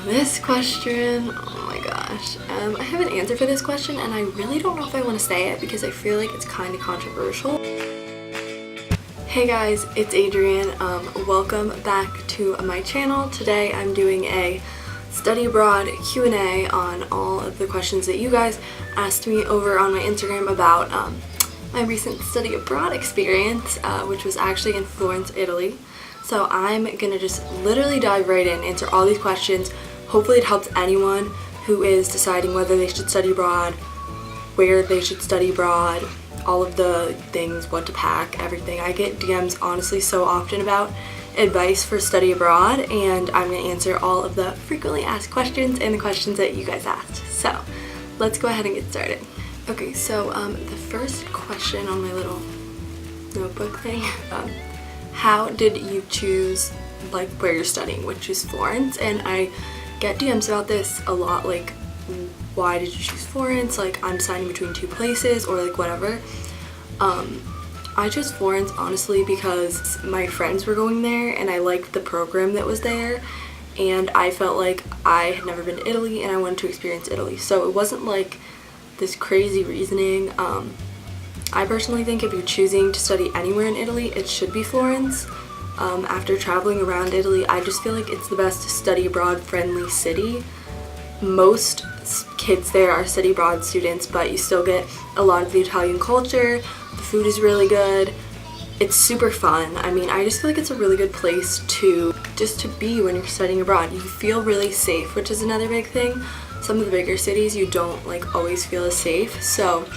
This question, oh my gosh. I have an answer for this question and I really don't know if I want to say it because I feel like it's kind of controversial. Hey guys, it's Adrienne. Welcome back to my channel. Today I'm doing a study abroad Q&A on all of the questions that you guys asked me over on my Instagram about my recent study abroad experience, which was actually in Florence, Italy. So I'm gonna just literally dive right in, answer all these questions. Hopefully it helps anyone who is deciding whether they should study abroad, where they should study abroad, all of the things, what to pack, everything. I get DMs honestly so often about advice for study abroad, and I'm gonna answer all of the frequently asked questions and the questions that you guys asked. So let's go ahead and get started. Okay, so the first question on my little notebook thing, how did you choose like where you're studying, which is Florence? And I get DMs about this a lot, like why did you choose Florence, like I'm deciding between two places or like whatever. I chose Florence honestly because my friends were going there and I liked the program that was there, and I felt like I had never been to Italy and I wanted to experience Italy. So it wasn't like this crazy reasoning. I personally think if you're choosing to study anywhere in Italy, it should be Florence. After traveling around Italy, I just feel like it's the best study abroad friendly city. Most kids there are study abroad students, but you still get a lot of the Italian culture. The food is really good. It's super fun. I mean, I just feel like it's a really good place to be when you're studying abroad. You feel really safe, which is another big thing. Some of the bigger cities, you don't like always feel as safe. So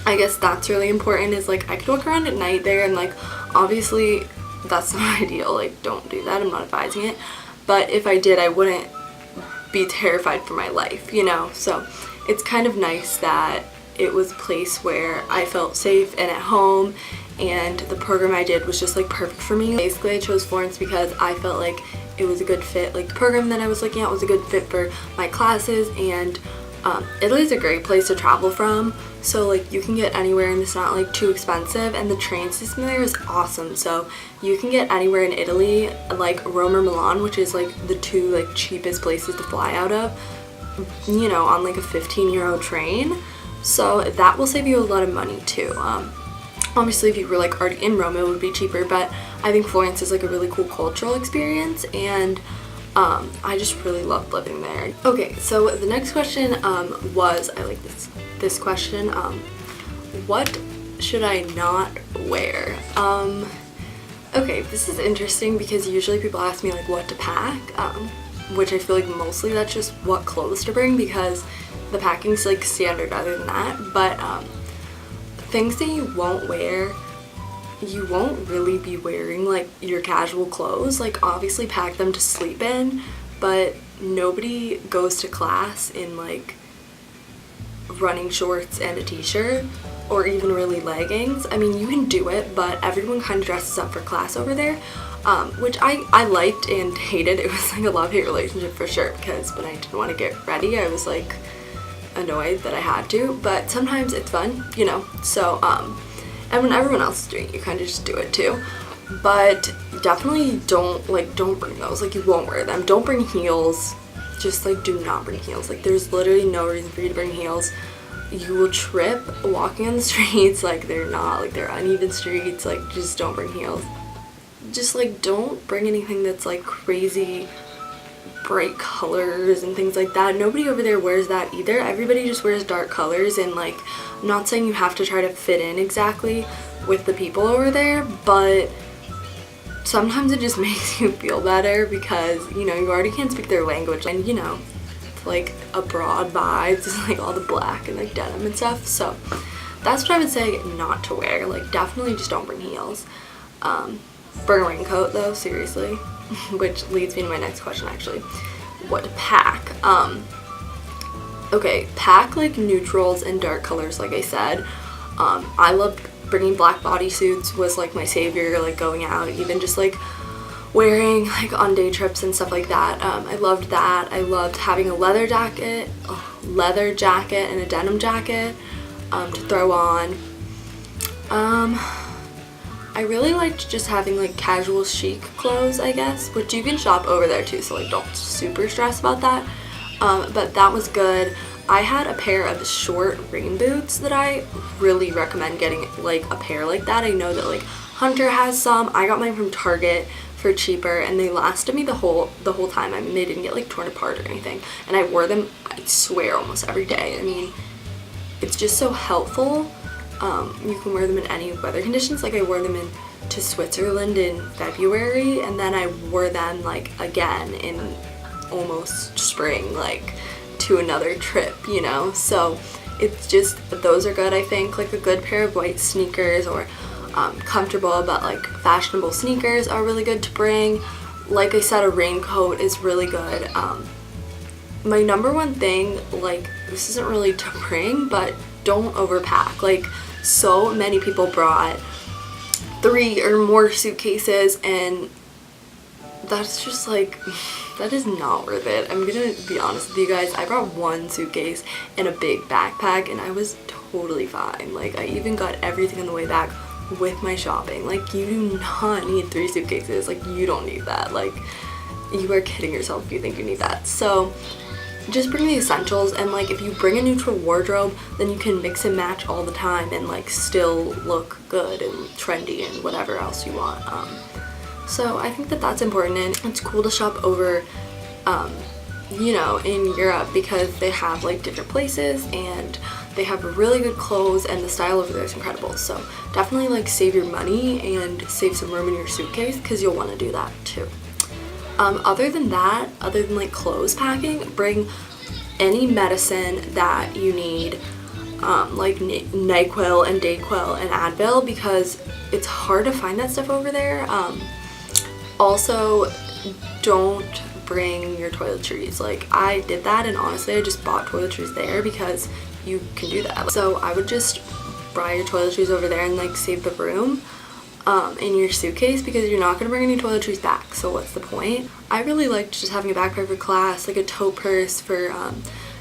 I guess that's really important, is like I could walk around at night there, and like obviously that's not ideal, like don't do that, I'm not advising it, but if I did I wouldn't be terrified for my life, you know. So it's kind of nice that it was a place where I felt safe and at home, and the program I did was just like perfect for me. Basically I chose Florence because I felt like it was a good fit, like the program that I was looking at was a good fit for my classes, and Italy's a great place to travel from, so like you can get anywhere and it's not like too expensive, and the train system there is awesome. So you can get anywhere in Italy, like Rome or Milan, which is like the two like cheapest places to fly out of, you know, on like a 15-euro train. So that will save you a lot of money too. Obviously if you were like already in Rome it would be cheaper, but I think Florence is like a really cool cultural experience, and I just really loved living there. Okay, so the next question was, I like this question, what should I not wear? Okay, this is interesting because usually people ask me like what to pack, which I feel like mostly that's just what clothes to bring because the packing's like standard other than that. But things that you won't wear, you won't really be wearing like your casual clothes. Like obviously pack them to sleep in, but nobody goes to class in like running shorts and a t-shirt or even really leggings. I mean, you can do it, but everyone kind of dresses up for class over there, which I liked and hated. It was like a love-hate relationship for sure, because when I didn't want to get ready I was like annoyed that I had to, but sometimes it's fun, you know. So and when everyone else is doing it, you kind of just do it too. But definitely don't bring those, like you won't wear them. Don't bring heels, just like do not bring heels. Like there's literally no reason for you to bring heels. You will trip walking on the streets, like they're uneven streets, like just don't bring heels. Just like don't bring anything that's like crazy bright colors and things like that. Nobody over there wears that either. Everybody just wears dark colors, and like I'm not saying you have to try to fit in exactly with the people over there, but sometimes it just makes you feel better because, you know, you already can't speak their language, and you know, it's like abroad vibes, it's like all the black and like denim and stuff. So that's what I would say not to wear. Like definitely just don't bring heels. Bring a raincoat though, seriously. Which leads me to my next question actually. What to pack? Okay, pack like neutrals and dark colors like I said. I loved bringing black bodysuits, was like my savior, like going out, even just like wearing like on day trips and stuff like that. I loved that. I loved having a leather jacket and a denim jacket to throw on. I really liked just having like casual chic clothes, I guess, which you can shop over there too, so like don't super stress about that. But that was good. I had a pair of short rain boots that I really recommend getting, like a pair like that. I know that like Hunter has some. I got mine from Target for cheaper, and they lasted me the whole time. I mean, they didn't get like torn apart or anything, and I wore them, I swear, almost every day. I mean, it's just so helpful. You can wear them in any weather conditions. Like I wore them to Switzerland in February, and then I wore them like again in almost spring, like to another trip, you know. So it's just, those are good. I think like a good pair of white sneakers, or comfortable but like fashionable sneakers, are really good to bring. Like I said, a raincoat is really good. My number one thing, like, this isn't really to bring, but don't overpack. Like, so many people brought 3 or more suitcases, and that's just like, that is not worth it. I'm gonna be honest with you guys. I brought 1 suitcase and a big backpack, and I was totally fine. Like, I even got everything on the way back with my shopping. Like, you do not need 3 suitcases. Like, you don't need that. Like, you are kidding yourself if you think you need that. So just bring the essentials, and like if you bring a neutral wardrobe, then you can mix and match all the time and like still look good and trendy and whatever else you want. So I think that that's important, and it's cool to shop over you know, in Europe, because they have like different places and they have really good clothes, and the style over there is incredible. So definitely like save your money and save some room in your suitcase, because you'll want to do that too. Other than that, other than like clothes packing, bring any medicine that you need, like NyQuil and DayQuil and Advil, because it's hard to find that stuff over there. Also, don't bring your toiletries. Like, I did that, and honestly I just bought toiletries there because you can do that. So I would just buy your toiletries over there and like save the room in your suitcase, because you're not going to bring any toiletries back, so what's the point? I really liked just having a backpack for class, like a tote purse for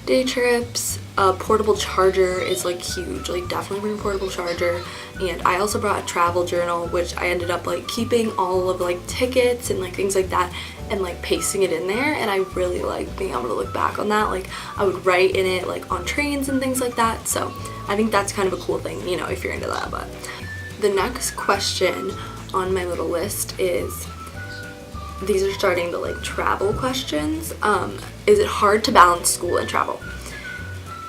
day trips. A portable charger is like huge, like definitely bring a portable charger. And I also brought a travel journal, which I ended up like keeping all of like tickets and like things like that and like pasting it in there, and I really like being able to look back on that. Like, I would write in it like on trains and things like that, so I think that's kind of a cool thing, you know, if you're into that. But the next question on my little list is, these are starting to like travel questions. Is it hard to balance school and travel?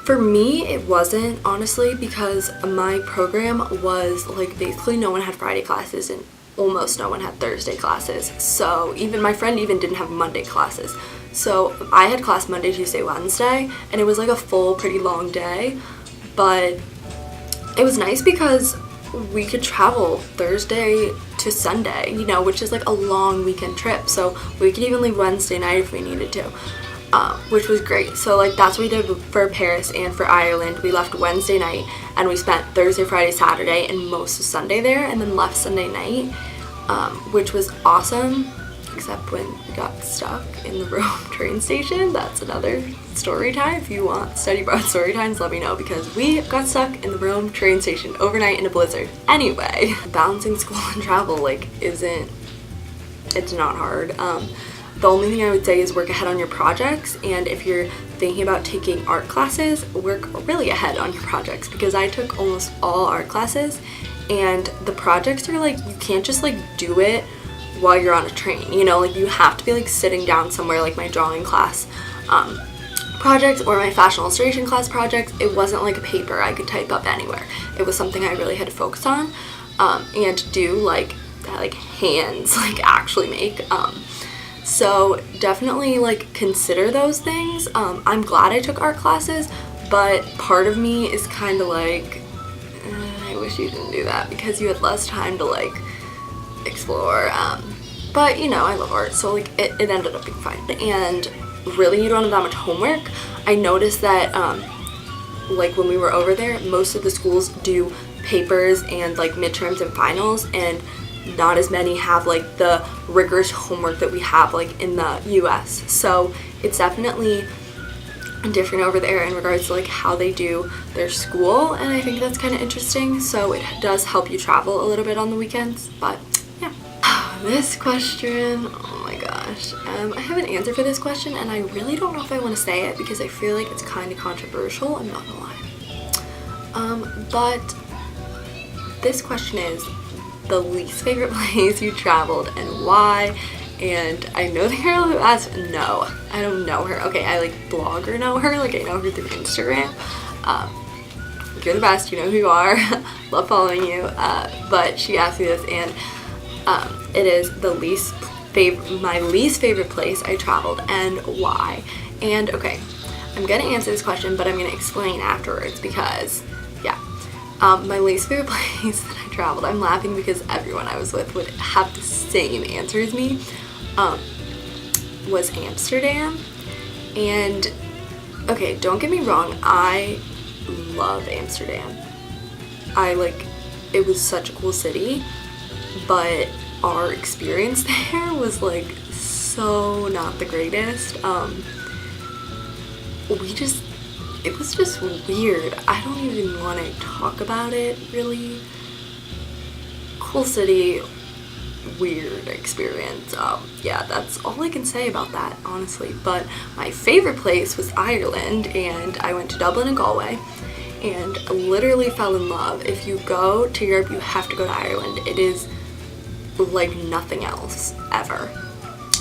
For me, it wasn't, honestly, because my program was like basically no one had Friday classes and almost no one had Thursday classes. So even my friend even didn't have Monday classes. So I had class Monday, Tuesday, Wednesday, and it was like a full, pretty long day. But it was nice because we could travel Thursday to Sunday, you know, which is like a long weekend trip. So we could even leave Wednesday night if we needed to, which was great. So like that's what we did for Paris and for Ireland. We left Wednesday night and we spent Thursday, Friday, Saturday, and most of Sunday there, and then left Sunday night, which was awesome, except when we got stuck in the Rome train station. That's another story time. If you want study abroad story times, let me know, because we got stuck in the Rome train station overnight in a blizzard. Anyway, balancing school and travel, like, it's not hard. The only thing I would say is work ahead on your projects, and if you're thinking about taking art classes, work really ahead on your projects, because I took almost all art classes, and the projects are like, you can't just like do it while you're on a train, you know, like you have to be like sitting down somewhere. Like my drawing class projects or my fashion illustration class projects, it wasn't like a paper I could type up anywhere. It was something I really had to focus on and do like hands like actually make. So definitely like consider those things. I'm glad I took art classes, but part of me is kind of like, I wish you didn't do that, because you had less time to like explore. But you know, I love art, so like it ended up being fine. And really, you don't have that much homework. I noticed that like when we were over there, most of the schools do papers and like midterms and finals, and not as many have like the rigorous homework that we have like in the US. So it's definitely different over there in regards to like how they do their school, and I think that's kind of interesting. So it does help you travel a little bit on the weekends. But yeah. This question, oh my gosh, I have an answer for this question, and I really don't know if I want to say it because I feel like it's kind of controversial. I'm not gonna lie. But this question is the least favorite place you traveled and why. And I know the girl who asked, no, I don't know her. Okay, I like blog or know her, like I know her through Instagram. You're the best, you know who you are. Love following you. But she asked me this, and it is my least favorite place I traveled and why. And okay, I'm gonna answer this question, but I'm gonna explain afterwards because yeah. My least favorite place that I traveled, I'm laughing because everyone I was with would have the same answer as me, was Amsterdam. And okay, don't get me wrong, I love Amsterdam. It was such a cool city, but our experience there was like so not the greatest. It was just weird. I don't even want to talk about it really. Cool city, weird experience. Yeah, that's all I can say about that, honestly. But my favorite place was Ireland, and I went to Dublin and Galway and literally fell in love. If you go to Europe, you have to go to Ireland. It is like nothing else ever.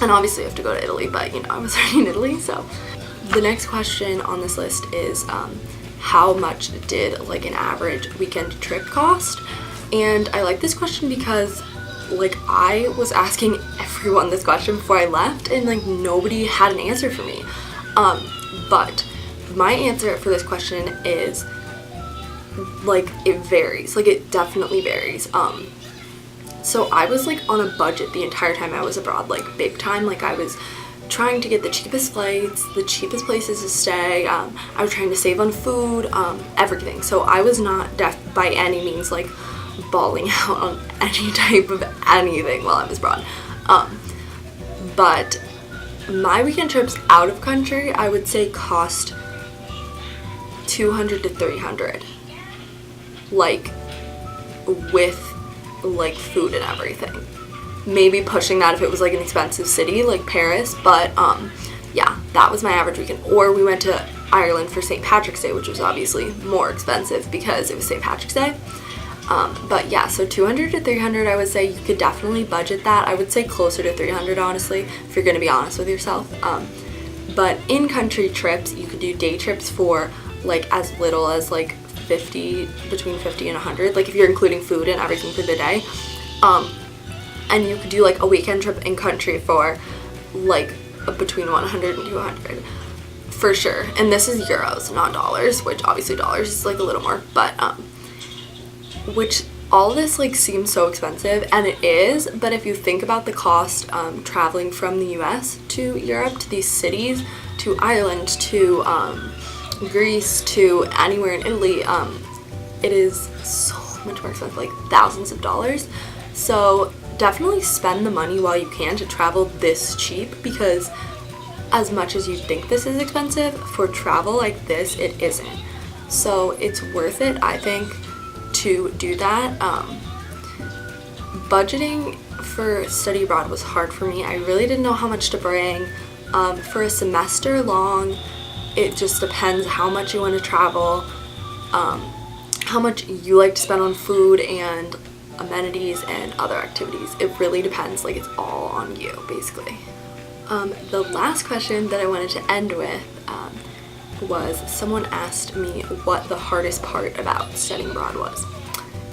And obviously you have to go to Italy, but you know, I was already in Italy, so. The next question on this list is how much did like an average weekend trip cost? And I like this question because like I was asking everyone this question before I left, and like nobody had an answer for me. But my answer for this question is like it varies. Like it definitely varies. So I was like on a budget the entire time I was abroad, like big time. Like I was trying to get the cheapest flights, the cheapest places to stay. I was trying to save on food, everything. So I was not by any means like balling out on any type of anything while I was abroad. But my weekend trips out of country, I would say cost $200 to $300, like with like food and everything. Maybe pushing that if it was like an expensive city like Paris, but yeah, that was my average weekend. Or we went to Ireland for St. Patrick's Day, which was obviously more expensive because it was St. Patrick's Day. But yeah, so $200 to $300, I would say you could definitely budget that. I would say closer to $300, honestly, if you're gonna be honest with yourself. But in-country trips, you could do day trips for like as little as like between 50 and 100, like if you're including food and everything for the day. And you could do like a weekend trip in country for like between 100 and 200 for sure. And this is euros, not dollars, which obviously dollars is like a little more, but which all this like seems so expensive, and it is, but if you think about the cost traveling from the US to Europe, to these cities, to Ireland, to Greece, to anywhere in Italy, it is so much more expensive, like thousands of dollars. So definitely spend the money while you can to travel this cheap, because as much as you think this is expensive, for travel like this, it isn't. So it's worth it, I think, to do that. Budgeting for study abroad was hard for me. I really didn't know how much to bring. For a semester long, it just depends how much you want to travel, how much you like to spend on food and amenities and other activities. It really depends, like it's all on you basically. The last question that I wanted to end with was someone asked me what the hardest part about studying abroad was.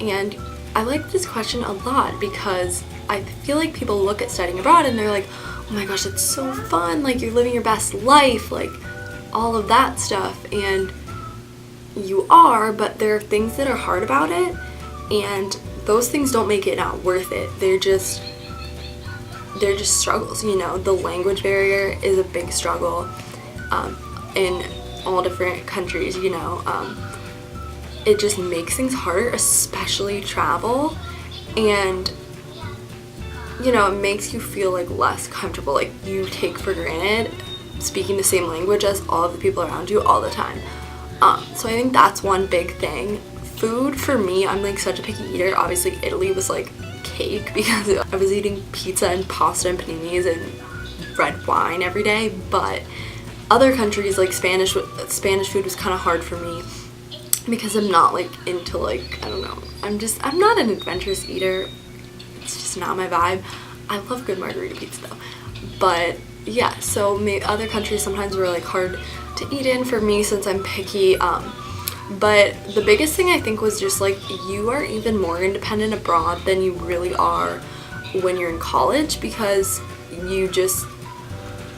And I like this question a lot because I feel like people look at studying abroad and they're like, oh my gosh, it's so fun, like you're living your best life, like all of that stuff. And you are, but there are things that are hard about it, and those things don't make it not worth it. They're just struggles, you know. The language barrier is a big struggle in all different countries, you know. It just makes things harder, especially travel, and you know, it makes you feel like less comfortable, like you take for granted speaking the same language as all of the people around you all the time. So I think that's one big thing. Food for me, I'm like such a picky eater. Obviously Italy was like cake because I was eating pizza and pasta and paninis and red wine every day, but other countries like Spanish food was kind of hard for me because I'm not like into like, I don't know, I'm not an adventurous eater. It's just not my vibe. I love good margarita pizza though. But yeah, so other countries sometimes were like hard to eat in for me since I'm picky. But the biggest thing I think was just like you are even more independent abroad than you really are when you're in college, because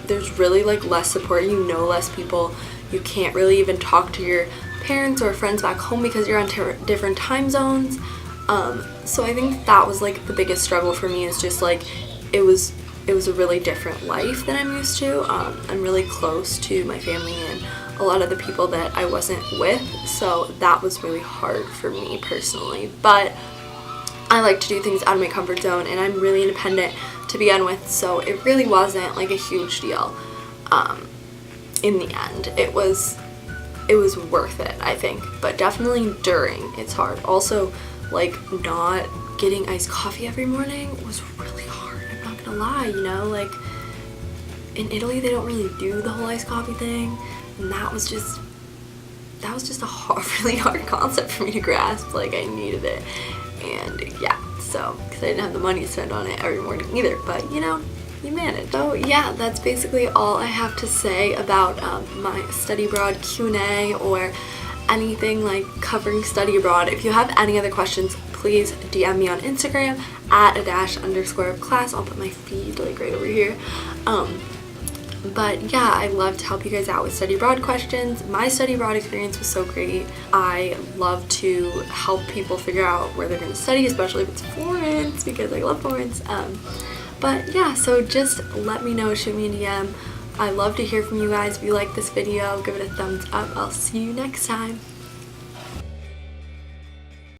there's really like less support, you know less people, you can't really even talk to your parents or friends back home because you're on different time zones. So I think that was like the biggest struggle for me, is just like it was a really different life than I'm used to. I'm really close to my family and a lot of the people that I wasn't with, so that was really hard for me personally. But I like to do things out of my comfort zone, and I'm really independent to begin with, so it really wasn't like a huge deal. In the end, it was worth it, I think, but definitely during it's hard. Also, like not getting iced coffee every morning was really hard, I'm not gonna lie, you know, like in Italy they don't really do the whole iced coffee thing, and that was just a really hard concept for me to grasp. Like I needed it, and yeah, so because I didn't have the money to spend on it every morning either, but you know, you manage. So yeah, that's basically all I have to say about my study abroad Q&A or anything like covering study abroad. If you have any other questions, please DM me on Instagram at @_class. I'll put my feed like right over here. But yeah, I love to help you guys out with study abroad questions. My study abroad experience was so great. I love to help people figure out where they're going to study, especially if it's Florence, because I love Florence. But yeah, so just let me know, shoot me a DM. I love to hear from you guys. If you like this video, give it a thumbs up. I'll see you next time.